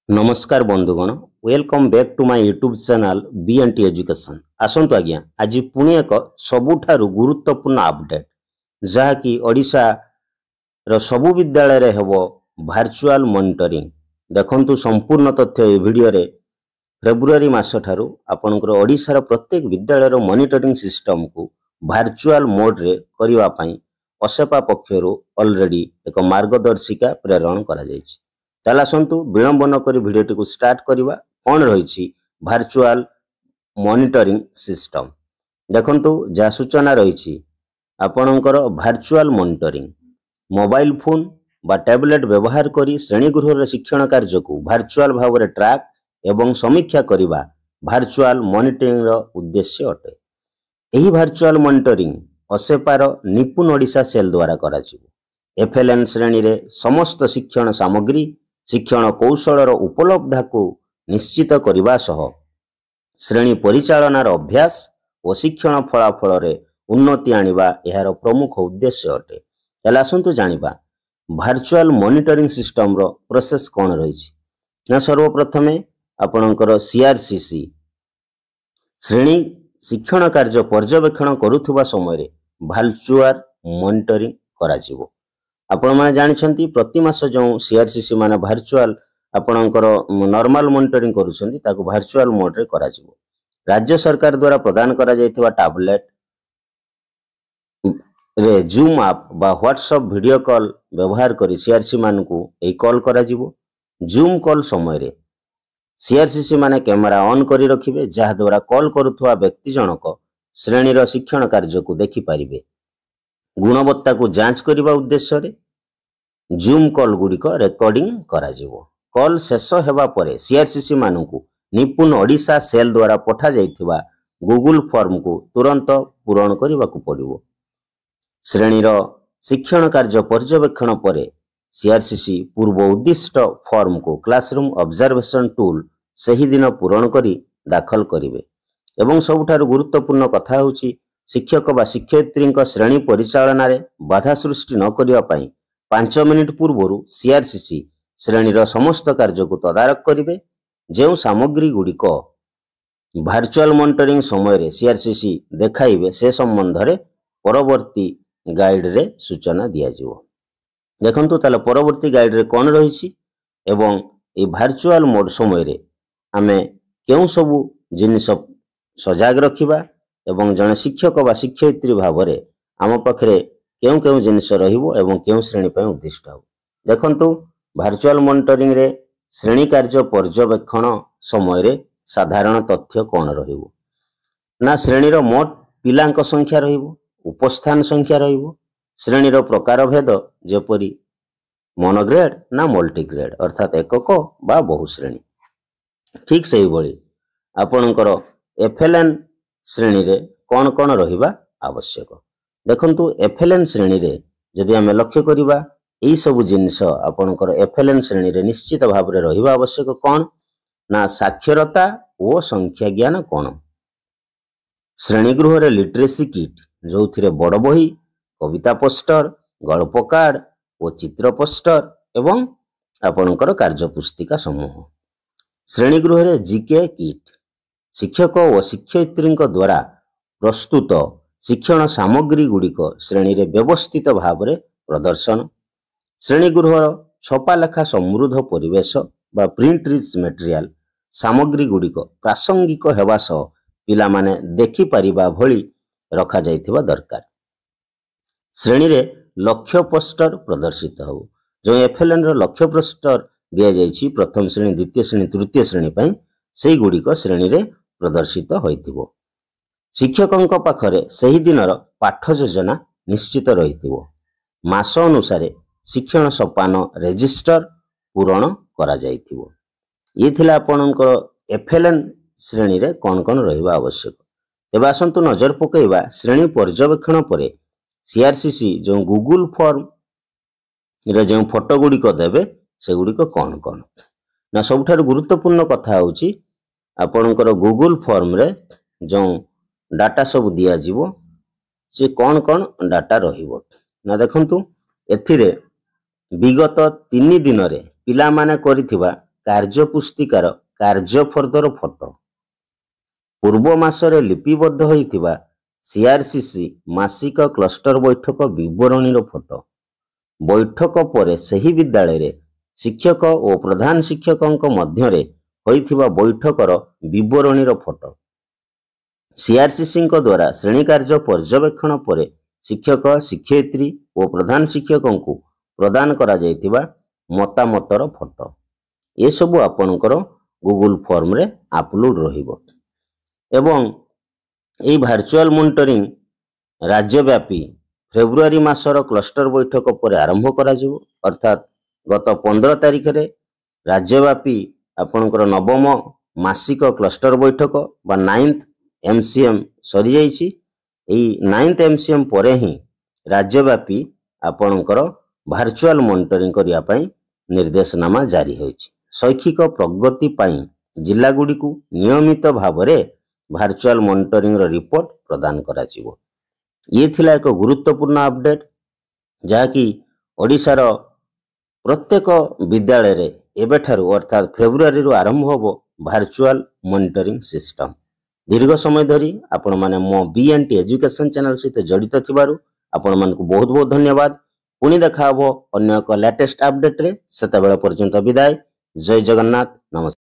नमस्कार बंधुगण welcome back to my YouTube channel BNT education. आसंतु आज्ञा आज पुणी एक सबुठारु गुरुत्वपूर्ण अपडेट जहाँकि ओडिशा रो सबु विद्यालय रे हेबो वर्चुअल मॉनिटरिंग। देखंतु संपूर्ण तथ्य ए वीडियो रे फेब्रुआरी मास ठारू आपनकर ओडिशा रो प्रत्येक विद्यालय रो मॉनिटरिंग सिस्टम को वर्चुअल मोड रे करिवा पई असेपा पक्षरु ऑलरेडी एक मार्गदर्शिका प्रेरण करा जायछि। ताला आसंतु विलंब न करी वीडियोटी को स्टार्ट करिवा। कौन रही वर्चुअल मॉनिटरिंग सिस्टम देखंतु जा सूचना रही आपणकर वर्चुअल मॉनिटरिंग मोबाइल फोन बा टैबलेट व्यवहार करी श्रेणीगृह शिक्षण कार्य को वर्चुअल भाव में ट्रैक एवं समीक्षा करिवा वर्चुअल मॉनिटरिंग रो उद्देश्य अटे। एही वर्चुअल मॉनिटरिंग असेपार निपुण ओडिशा सेल द्वारा करा जिवो। एफएलएन श्रेणी रे समस्त शिक्षण सामग्री शिक्षण कौशल उपलब्धा को निश्चित करने सह श्रेणी परिचालनार अभ्यास और शिक्षण फलाफल रे उन्नति आनिबा एहार प्रमुख उद्देश्य अटे। ताले आसंतु जानिबा वर्चुअल मॉनिटरिंग सिस्टम रो प्रोसेस कौन रही ना। सर्वप्रथमे आपणकर सीआरसीसी श्रेणी शिक्षण कार्य पर्यवेक्षण करुथुबा समय रे वर्चुअल मॉनिटरिंग करा जिवो। आपण माने जानिछंती प्रति मास जो सीआरसीसी माने वर्चुअल आपणकर नॉर्मल मॉनिटरिंग करूछंती ताको वर्चुअल मोड रे करा जिवो। राज्य सरकार द्वारा प्रदान करा जायथिबा टैबलेट रे जूम ऐप बा व्हाट्सएप वीडियो कॉल व्यवहार करी सीआरसी मान को ए कॉल करा जिवो। जूम कॉल समय रे सीआरसीसी माने कैमरा ऑन करी रखिबे जहा द्वारा कॉल करुथुवा व्यक्ति जनक श्रेणी रो शिक्षण कार्य को देखि पारिबे। गुणवत्ता को जांच करने उद्देश्य रे जूम कॉल गुड़िक रेकर्डिंग करा जिवो। कॉल शेष हेबा परे सीआरसीसी मानकु निपुण ओडिशा सेल द्वारा पठा जाइथिबा गूगल फॉर्म को तुरंत पूरण करने पड़िबो। श्रेणीर शिक्षण कार्य पर्यवेक्षण परे सीआरसीसी पूर्व उद्दिष्ट फॉर्म को क्लासरूम ऑब्जर्वेशन टूल सही दिन पूरण करी दाखल करिवे। एवं सबुठारु गुरुत्वपूर्ण कथा होउची शिक्षक बा शिक्षयित्री श्रेणी परिचालन रे बाधा सृष्टि न करिवा पई 5 मिनिट पूर्व सीआरसीसी श्रेणीर समस्त कार्य को तदारक करिवे। जो सामग्री गुड़िक वर्चुअल मॉनिटरिंग समय रे सीआरसीसी देखाइबे से संबंध रे परवर्ती गाइड रे सूचना दिया जिवो। देखंतु ताले परवर्ती गाइड रे कोन रहिछि एवं ए वर्चुअल मोड समय रे आमे केउ सबु जिनिस सजाग रखिबा एवं जने शिक्षक बा शिक्षयित्री भाव रे आम पाखरे केउ केउ जिनिस रहिबो एवं केउ श्रेणी पय उद्दिष्ट हो। देखंतु वर्चुअल मॉनिटरिंग रे श्रेणी कार्य पर्यवेक्षण समय रे साधारण तथ्य कोन रहिबो ना। श्रेणीर मोट पिलांक संख्या रहिबो, उपस्थान संख्या रहिबो, श्रेणीर प्रकार भेद जेपरि मोनोग्रेड ना मल्टीग्रेड अर्थात एकक बा बहुश्रेणी। ठीक सही भली आपणकर एफएलएन श्रेणी रे कौन कौन रहिबा आवश्यक। देखंतु एफएलएन श्रेणी रे जदि आमे लक्ष्य करिबा एई सब जिनिस आपणकर एफएलएन श्रेणी रे निश्चित भाव रे रहिबा आवश्यक। कौन ना साक्षरता ओ संख्या ज्ञान कौन श्रेणी गृह रे लिटरेसी किट जोथिरे बड़ बही कविता पोस्टर गल्प कार्ड और चित्र पोस्टर एवं आपणकर कार्य पुस्तिका समूह। श्रेणी गृह रे जीके किट शिक्षक और शिक्षयित्री द्वारा प्रस्तुत शिक्षण सामग्री गुड़िक श्रेणी रे व्यवस्थित भाव में प्रदर्शन। श्रेणीगृह छपा लेखा समृद्ध परिवेश बा प्रिंट रिच मटेरियल सामग्री गुड़िक प्रासंगिक हेबा सह पिला माने देखि परिबा भली रखा जाइथिबा दरकार। श्रेणी रे लक्ष्य पोस्टर प्रदर्शित हो। जो एफएलएन रो लक्ष्य पोस्टर दिया जाइछि प्रथम श्रेणी द्वितीय श्रेणी तृतीय श्रेणी पई सेही गुड़िक श्रेणी रे प्रदर्शित होइथिबो। शिक्षकंक पाखरे सही दिनर पाठ योजना निश्चित रहिथिबो। मास अनुसार शिक्षण सोपान रजिस्टर पूरण करा जाइथिबो। ये थिला आपनकर एफएलएन श्रेणी रे कोन कोन रहिबा आवश्यक। एबा आसंतु नजर पकेइबा श्रेणी पर्यवेक्षण परे सीआरसीसी जो गूगल फॉर्म रे जो फोटो गुड़िक देबे से गुड़िक कोन कोन ना। सबठारु गुरुत्वपूर्ण कथा होउची आपणकर गूगल फॉर्म रे जो डाटा सब दिया जीवो से कौन कौन डाटा रहिबो ना। देखंतु एथिरे विगत 3 दिन रे पिला माने करिथिबा କାର୍ଯ୍ୟପୁସ୍ତିକାର କାର୍ଯ୍ୟଫର୍ଦ୍ଦର ଫଟୋ। ପୂର୍ବ ମାସରେ ଲିପିବଦ୍ଧ ହୋଇଥିବା ସିଆରସିସି ମାସିକ କ୍ଲଷ୍ଟର ବୈଠକ ବିବରଣୀର ଫଟୋ। ବୈଠକ ପରେ ସେହି ବିଦ୍ୟାଳୟରେ ଶିକ୍ଷକ ଓ ପ୍ରଧାନ ଶିକ୍ଷକଙ୍କ ମଧ୍ୟରେ ହୋଇଥିବା ବୈଠକର ବିବରଣୀର ଫଟୋ। ସିଆରସିସିଙ୍କ ଦ୍ୱାରା ଶ୍ରେଣୀ କାର୍ଯ୍ୟ ପର୍ଯ୍ୟବେକ୍ଷଣ ପରେ ଶିକ୍ଷକ ଶିକ୍ଷୟିତ୍ରୀ ଓ ପ୍ରଧାନ ଶିକ୍ଷକଙ୍କୁ ପ୍ରଦାନ କରାଯାଇଥିବା ମତାମତର ଫଟୋ। ଏସବୁ ଆପଣଙ୍କର ଗୁଗୁଲ ଫର୍ମରେ ଆପଲୋଡ଼ ରହିବ। ଏବଂ ଏହି ଭାର୍ଚୁଆଲ ମନିଟରିଂ ରାଜ୍ୟବ୍ୟାପୀ ଫେବୃଆରୀ ମାସର କ୍ଲଷ୍ଟର ବୈଠକ ପରେ ଆରମ୍ଭ କରାଯିବ। ଅର୍ଥାତ୍ ଗତ 15 ତାରିଖରେ ରାଜ୍ୟବ୍ୟାପୀ ଆପଣଙ୍କର ନବମ ମାସିକ କ୍ଲଷ୍ଟର ବୈଠକ ବା 9th MCM ସରିଯାଇଛି। ଏହି 9th MCM ପରେ ହିଁ ରାଜ୍ୟବ୍ୟାପୀ ଆପଣଙ୍କର ଭାର୍ଚୁଆଲ ମନିଟରିଂ କରିବା ପାଇଁ ନିର୍ଦ୍ଦେଶନାମା ଜାରି ହୋଇଛି। ଶୈକ୍ଷିକ ପ୍ରଗତି ପାଇଁ ଜିଲ୍ଲାଗୁଡ଼ିକୁ ନିୟମିତ ଭାବରେ ଭାର୍ଚୁଆଲ ମନିଟରିଂର ରିପୋର୍ଟ ପ୍ରଦାନ କରାଯିବ। ଇଏ ଥିଲା ଏକ ଗୁରୁତ୍ୱପୂର୍ଣ୍ଣ ଅପଡେଟ୍, ଯାହାକି ଓଡ଼ିଶାର ପ୍ରତ୍ୟେକ ବିଦ୍ୟାଳୟରେ ଏବେଠାରୁ ଅର୍ଥାତ୍ ଫେବୃଆରୀରୁ ଆରମ୍ଭ ହେବ ଭାର୍ଚୁଆଲ ମନିଟରିଂ ସିଷ୍ଟମ। ଦୀର୍ଘ ସମୟ ଧରି ଆପଣମାନେ ମୋ BNT ଏଜୁକେସନ୍ ଚ୍ୟାନେଲ ସହିତ ଜଡ଼ିତ ଥିବାରୁ ଆପଣମାନଙ୍କୁ ବହୁତ ବହୁତ ଧନ୍ୟବାଦ। ପୁଣି ଦେଖା ହେବ ଅନ୍ୟ ଏକ ଲାଟେଷ୍ଟ ଅପଡେଟ୍ରେ। ସେତେବେଳେ ପର୍ଯ୍ୟନ୍ତ ବିଦାୟ। ଜୟ ଜଗନ୍ନାଥ। ନମସ୍କାର।